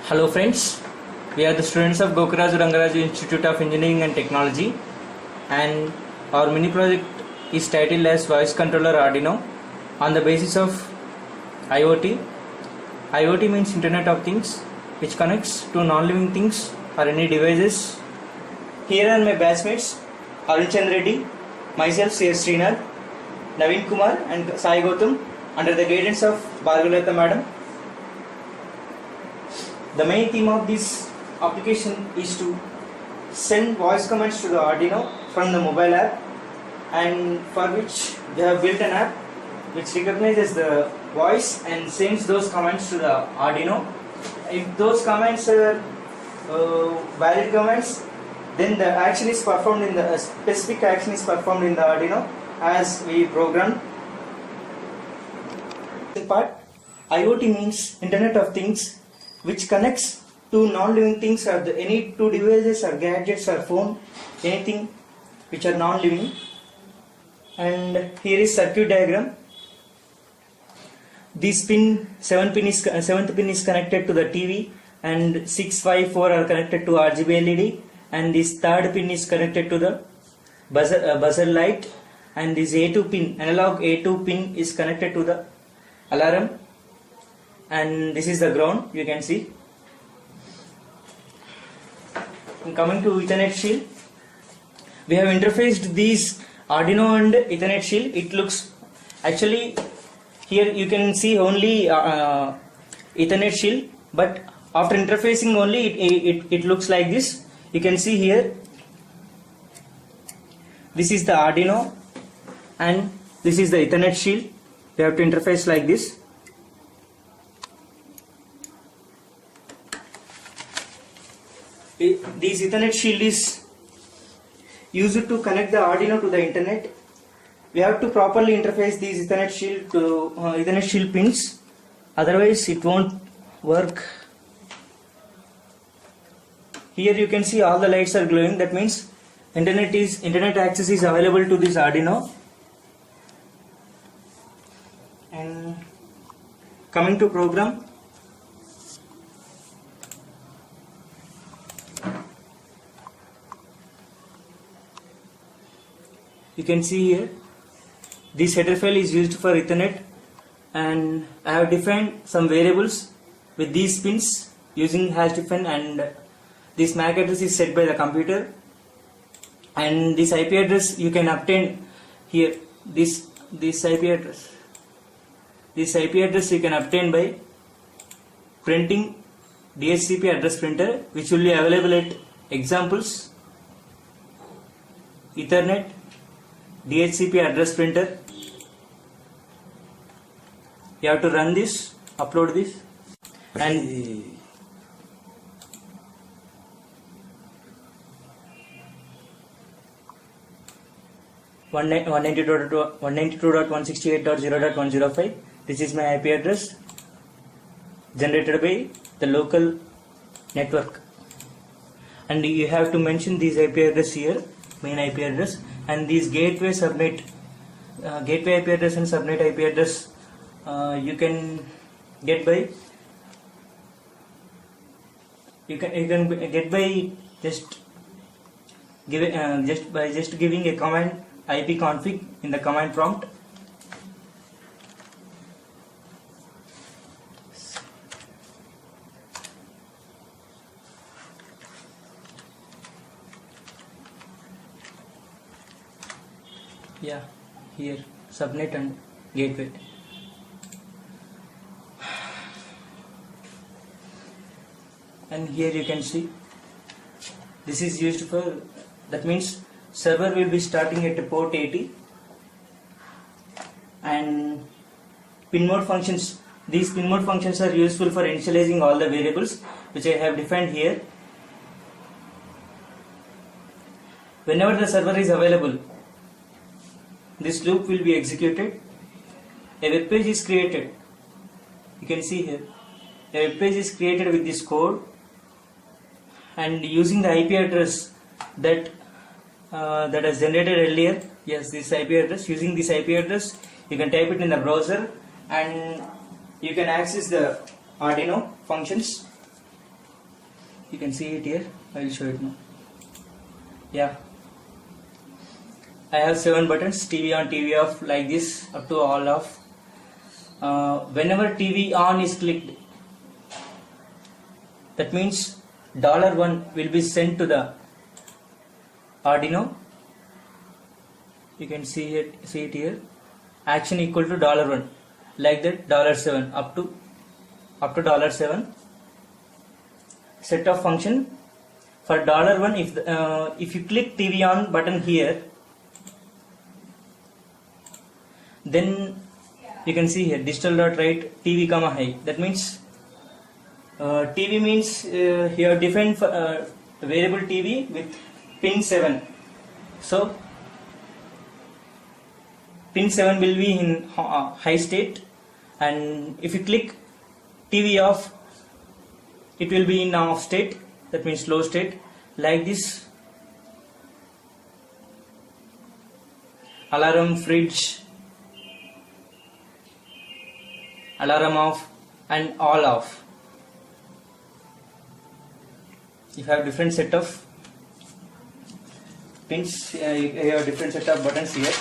Hello friends, we are the students of Gokuraju Rangaraju Institute of Engineering and Technology, and our mini project is titled as Voice Controller Arduino on the basis of IoT. IoT means Internet of Things, which connects to non-living things or any devices. Here are my batchmates Arun Reddy, myself C.S. Srinath, Naveen Kumar and Sai Gautam under the guidance of Bhargavalata Madam. The main theme of this application is to send voice commands to the Arduino from the mobile app, and for which they have built an app which recognizes the voice and sends those commands to the Arduino. If those commands are valid commands, then the action is performed in the specific action is performed in the Arduino as we programmed. Part IoT means Internet of Things, which connects to non-living things or any two devices or gadgets or phone, anything which are non-living. And here is circuit diagram. This seventh pin is connected to the TV, and 6, 5, 4 are connected to RGB LED, and this third pin is connected to the buzzer light, and this A2 pin, analog A2 pin is connected to the alarm, and this is the ground, you can see. And coming to Ethernet shield, we have interfaced these Arduino and Ethernet shield. It looks actually, here you can see only Ethernet shield, but after interfacing only it looks like this. You can see here, this is the Arduino and this is the Ethernet shield. We have to interface like this. This Ethernet shield is used to connect the Arduino to the internet. We have to properly interface these Ethernet shield to Ethernet shield pins, otherwise it won't work. Here you can see all the lights are glowing. That means internet access is available to this Arduino. And coming to program, you can see here this header file is used for Ethernet, and I have defined some variables with these pins using #define, and this MAC address is set by the computer, and this IP address you can obtain here. This IP address you can obtain by printing DHCP address printer, which will be available at examples, Ethernet, DHCP address printer. You have to run this, upload this, and one 192.168.0.105. This is my IP address generated by the local network, and you have to mention this IP address here, main IP address, and these gateway IP address and subnet IP address you can get by just giving a command ipconfig in the command prompt. Yeah, here subnet and gateway. And here you can see this is used for, that means server will be starting at port 80, and pin mode functions. These pin mode functions are useful for initializing all the variables which I have defined here. Whenever the server is available, this loop will be executed. A web page is created. You can see here a web page is created with this code, and using the IP address that is generated earlier. Yes, this IP address. Using this IP address, you can type it in the browser, and you can access the Arduino functions. You can see it here. I will show it now. Yeah, I have 7 buttons, TV on, TV off, like this up to all off. Whenever TV on is clicked, that means $1 will be sent to the Arduino. You can see it here. Action equal to $1, like that. $7 up to $7. Set of function for $1. If you click TV on button here, then you can see here digital.write TV comma high. That means TV means you have defined variable TV with pin 7. So pin 7 will be in high state, and if you click TV off, it will be in off state. That means low state, like this. Alarm, fridge, alarm off, and all off. You have different set of pins, you have different set of buttons here.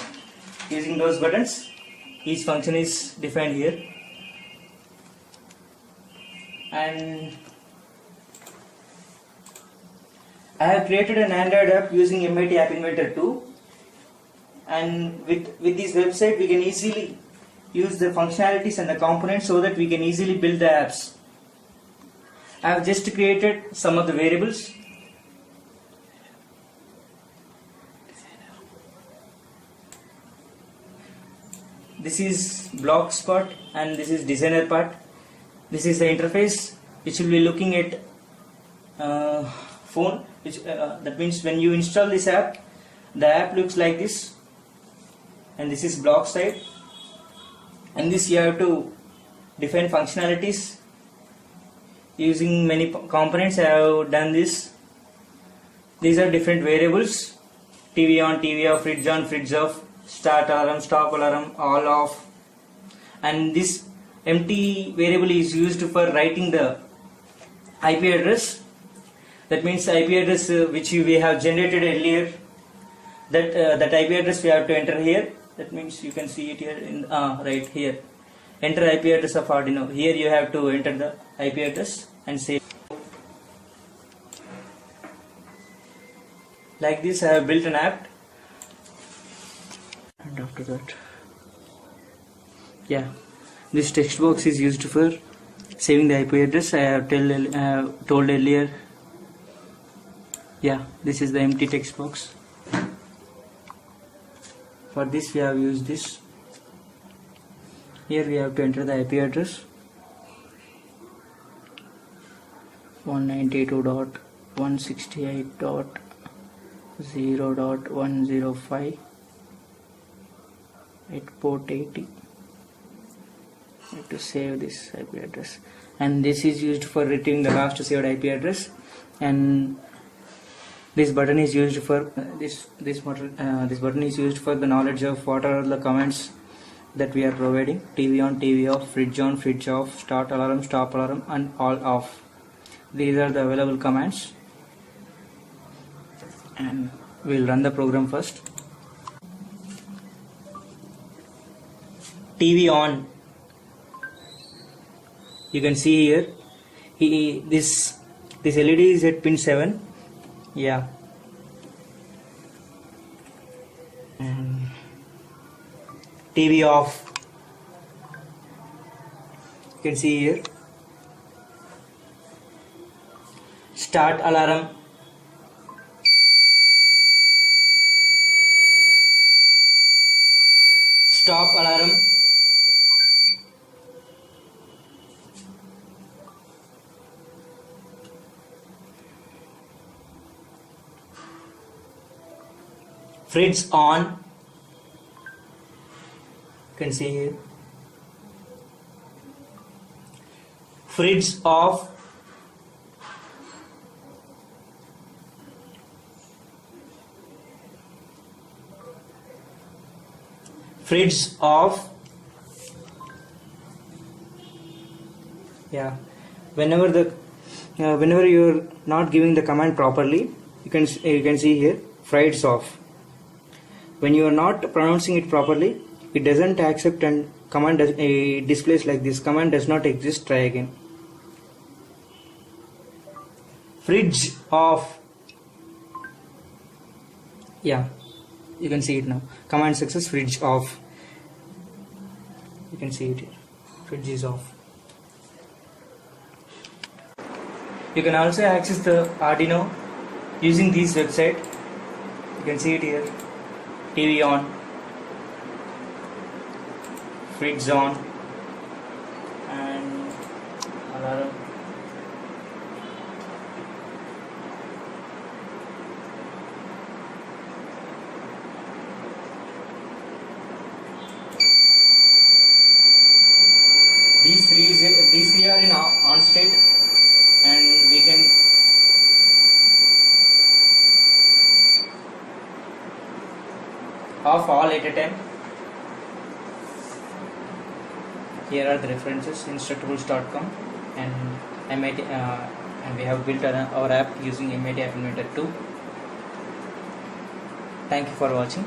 Using those buttons, each function is defined here. And I have created an Android app using MIT App Inventor 2, and with this website we can easily use the functionalities and the components so that we can easily build the apps. I have just created some of the variables. This is blocks part and this is designer part. This is the interface which will be looking at phone. That means when you install this app, the app looks like this, and this is block side. And this you have to define functionalities using many components. I have done this. These are different variables: TV on, TV off, fridge on, fridge off, start alarm, stop alarm, all off. And this empty variable is used for writing the IP address. That means IP address which we have generated earlier. That IP address we have to enter here. That means you can see it here in right here. Enter IP address of Arduino. Here you have to enter the IP address and save. Like this, I have built an app. And after that, yeah, this text box is used for saving the IP address. I have told earlier. Yeah, this is the empty text box. For this we have used this. Here we have to enter the IP address 192.168.0.105 at port 80. I have to save this IP address, and this is used for retrieving the last saved IP address. And this button is used for this button is used for the knowledge of what are the commands that we are providing: TV on, TV off, fridge on, fridge off, start alarm, stop alarm, and all off. These are the available commands, and we'll run the program first. TV on. You can see here, this LED is at pin 7. Yeah, and TV off. You can see here. Start alarm. Stop alarm. Fridge on. You can see here. Fridge off. Fridge off. Yeah, whenever the whenever you're not giving the command properly, you can see here frieds off. When you are not pronouncing it properly, it doesn't accept and command displays like this. Command does not exist. Try again. Fridge off. Yeah, you can see it now. Command success. Fridge off. You can see it here. Fridge is off. You can also access the Arduino using this website. You can see it here. TV on, fridge on, and alarm. These three are in on state, and we can off all at a time. Here are the references: instructables.com and MIT, and we have built our app using MIT App Inventor 2. Thank you for watching.